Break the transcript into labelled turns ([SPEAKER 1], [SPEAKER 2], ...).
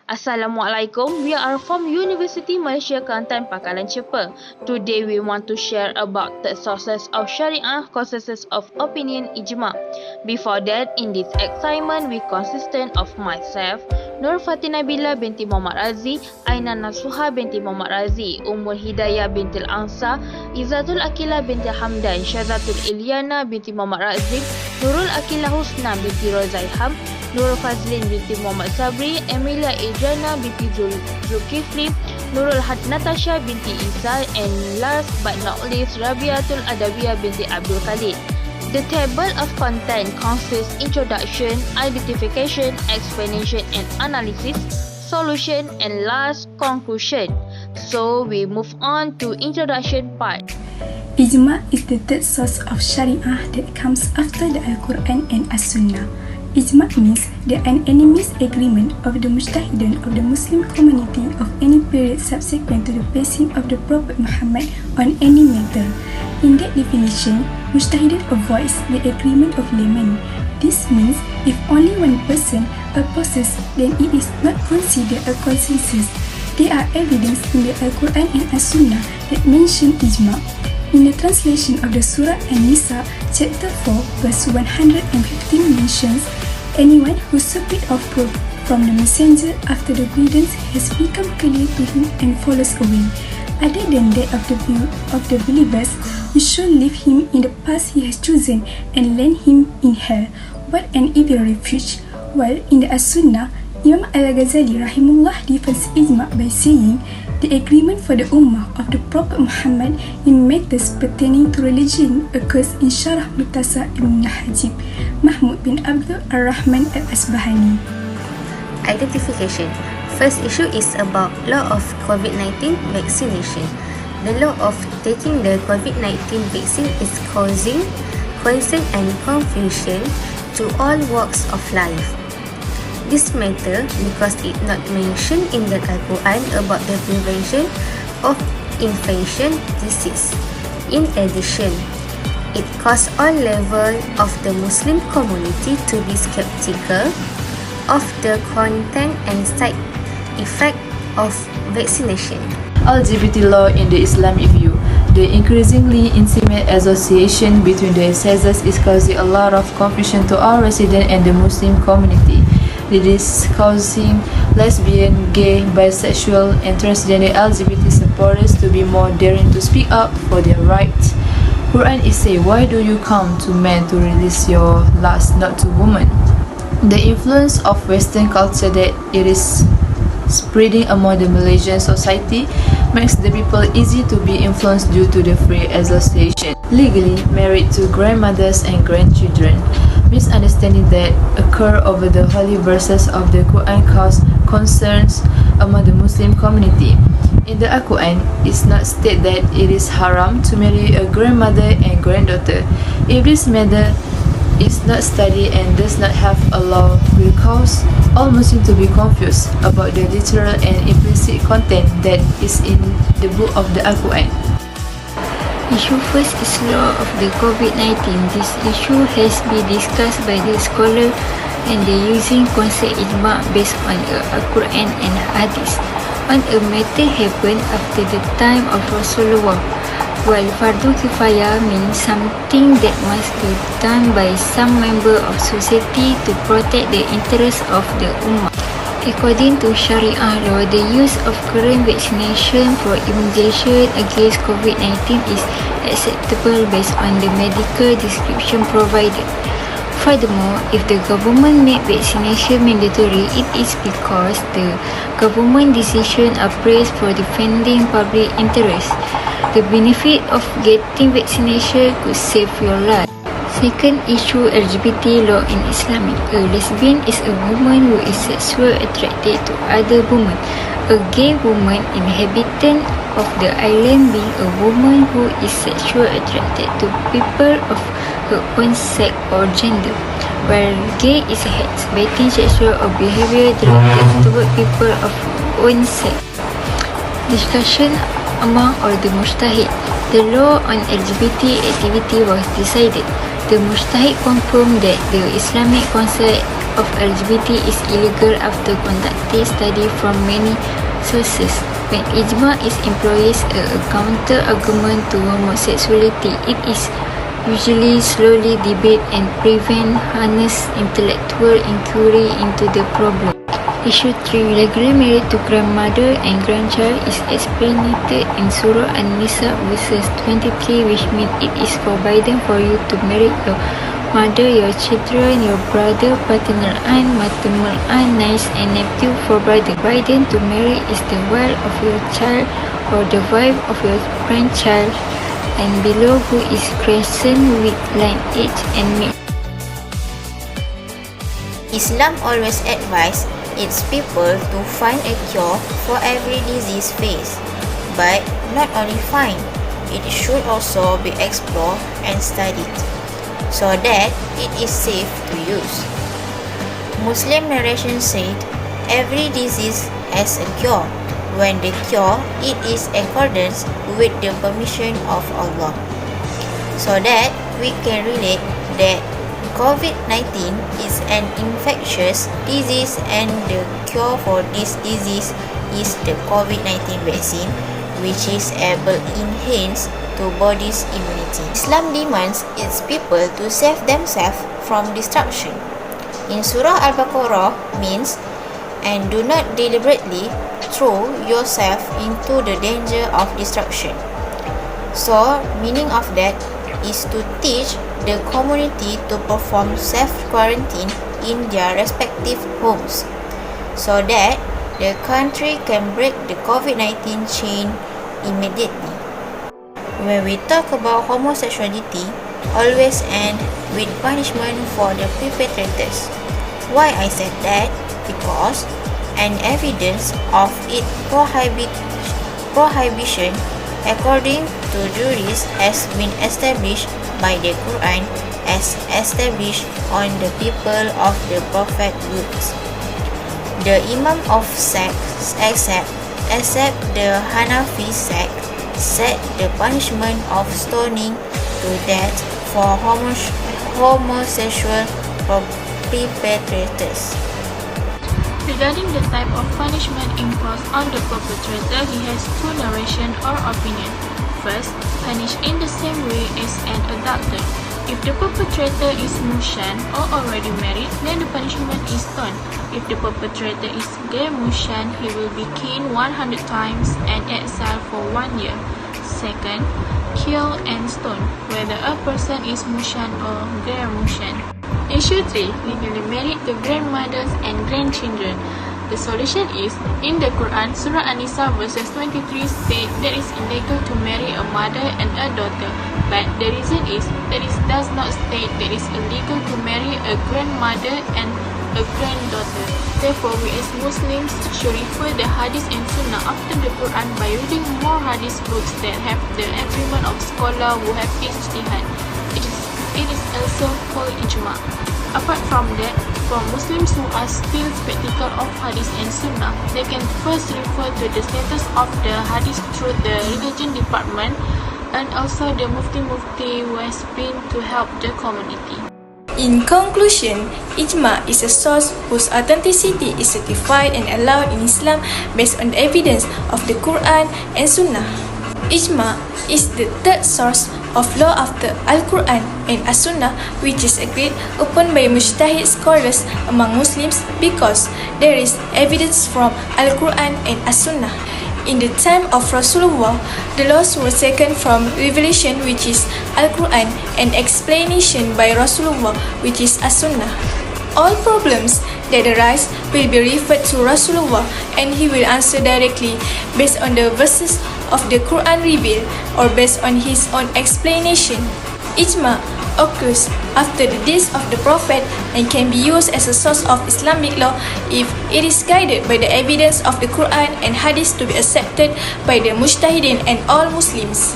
[SPEAKER 1] Assalamualaikum, we are from University Malaysia Kelantan Pakalan Cepa. Today we want to share about the sources of Sharia, consensus of opinion, ijma. Before that, in this excitement, we consistent of myself, Nur Fatina Bila binti Muhammad Razi, Aina Nasuha binti Muhammad Razi, Ummul Hidayah binti Al-Ansa, Izatul Akilah binti Hamdan, Syazatul Ilyana binti Muhammad Razi, Nurul Akilah Husna binti Rozaiham, Nurul Fazlin binti Muhammad Sabri, Emilia Adriana binti Zulkifli, Nurul Had Natasha binti Isa, and last but not least, Rabiatul Adawiyah binti Abdul Khalid. The table of content consists introduction, identification, explanation and analysis, solution and last conclusion. So we move on to introduction part.
[SPEAKER 2] Ijma is the third source of Sharia that comes after the Al-Quran and As-Sunnah. Ijma means the unanimous agreement of the mujtahidin of the Muslim community of any period subsequent to the passing of the Prophet Muhammad on any matter. In that definition, mujtahidin avoids the agreement of laymen. This means if only one person opposes, then it is not considered a consensus. There are evidence in the Al-Quran and As-Sunnah that mention ijma. In the translation of the Surah An-Nisa, chapter 4, verse 115 mentions, anyone who submit of proof from the messenger after the guidance has become clear to him and follows away. Other than that of the view of the believers, we should leave him in the path he has chosen and land him in hell. What an evil refuge! While in the As-Sunnah, Imam Al-Ghazali rahimullah defends ijma by saying, the agreement for the Ummah of the Prophet Muhammad in matters pertaining to religion occurs in Syarah Mukhtasar Ibn Hajib, Mahmud bin Abdul Ar-Rahman Al-Asbahani.
[SPEAKER 3] Identification. First issue is about law of COVID-19 vaccination. The law of taking the COVID-19 vaccine is causing concern and confusion to all walks of life. This matter because it not mentioned in the Al-Quran about the prevention of infection disease. In addition, it caused all level of the Muslim community to be skeptical of the content and side effect of vaccination.
[SPEAKER 4] LGBT law in the Islamic view. The increasingly intimate association between the sexes is causing a lot of confusion to all residents and the Muslim community. It is causing lesbian, gay, bisexual, and transgender LGBT supporters to be more daring to speak up for their rights. Quran is saying, why do you come to men to release your lust, not to women? The influence of Western culture that it is spreading among the Malaysian society makes the people easy to be influenced due to the free association. Legally married to grandmothers and grandchildren. Misunderstanding that occur over the holy verses of the Quran cause concerns among the Muslim community. In the Quran, it's not stated that it is haram to marry a grandmother and granddaughter. If this matter is not studied and does not have a law, will cause all Muslims to be confused about the literal and implicit content that is in the book of the Quran.
[SPEAKER 5] Issue first is law of the COVID-19. This issue has been discussed by the scholar and they using concept ijma based on Al-Quran and Hadith. On a matter happened after the time of Rasulullah, while fardu kifayah means something that must be done by some member of society to protect the interests of the ummah. According to Sharia law, the use of current vaccination for immunization against COVID-19 is acceptable based on the medical description provided. Furthermore, if the government made vaccination mandatory, it is because the government decisions are praised for defending public interest. The benefit of getting vaccination could save your life. Second issue, LGBT law in Islamic. A lesbian is a woman who is sexually attracted to other women. A gay woman inhabitant of the island being a woman who is sexually attracted to people of her own sex or gender. While gay is a exhibiting sexual or behavior directed toward people of her own sex. Discussion among all the mujtahid. The law on LGBT activity was decided. The mujtahid confirmed that the Islamic concept of LGBT is illegal after conducting study from many sources. When ijma is employed as a counter-argument to homosexuality, it is usually slowly debate and prevent honest intellectual inquiry into the problem. Issue 3. Legally married to grandmother and grandchild is explained in Surah An-Nisa verses 23, which means it is forbidden for you to marry your mother, your children, your brother, paternal aunt, maternal aunt, niece and nephew. Forbidden to marry is the wife of your child or the wife of your grandchild, and below who is crescent with line H and mid.
[SPEAKER 3] Islam always advises its people to find a cure for every disease faced, but not only find, it should also be explored and studied, so that it is safe to use. Muslim narration said, every disease has a cure, when the cure it is accordance with the permission of Allah, so that we can relate that COVID-19 is an infectious disease and the cure for this disease is the COVID-19 vaccine, which is able to enhance the body's immunity. Islam demands its people to save themselves from destruction. In Surah Al-Baqarah means, and do not deliberately throw yourself into the danger of destruction. So, meaning of that is to teach the community to perform self-quarantine in their respective homes, so that the country can break the COVID-19 chain immediately. When we talk about homosexuality, always end with punishment for the perpetrators. Why I said that? Because an evidence of its prohibition according to jurists has been established by the Quran as established on the people of the Prophet groups. The Imam of sects except the Hanafi sect set the punishment of stoning to death for homosexual perpetrators.
[SPEAKER 1] Regarding the type of punishment imposed on the perpetrator, he has two narrations or opinion. First, punish in the same way as an adulterer. If the perpetrator is mushan or already married, then the punishment is stone. If the perpetrator is gay mushan, he will be caned 100 times and exiled for 1 year. Second, kill and stone, whether a person is mushan or gay mushan. Issue 3. Legally married to grandmothers and grandchildren. The solution is, in the Quran, Surah An-Nisa verses 23 state that it is illegal to marry a mother and a daughter, but the reason is that it does not state that it is illegal to marry a grandmother and a granddaughter. Therefore, we as Muslims should refer the Hadith and Sunnah after the Quran by reading more Hadith books that have the agreement of scholars who have ijtihad. It is also called ijma. Apart from that, for Muslims who are still skeptical of Hadith and Sunnah, they can first refer to the status of the Hadith through the religion department and also the Mufti who has been to help the community.
[SPEAKER 2] In conclusion, ijma is a source whose authenticity is certified and allowed in Islam based on the evidence of the Quran and Sunnah. Ijma is the third source of law after Al-Quran and As-Sunnah, which is agreed upon by mujtahid scholars among Muslims because there is evidence from Al-Quran and As-Sunnah. In the time of Rasulullah, the laws were taken from revelation, which is Al-Quran, and explanation by Rasulullah, which is As-Sunnah. All problems that arise will be referred to Rasulullah and he will answer directly based on the verses of the Quran revealed or based on his own explanation. Ijma occurs after the days of the Prophet and can be used as a source of Islamic law if it is guided by the evidence of the Quran and Hadith to be accepted by the mujtahidin and all Muslims.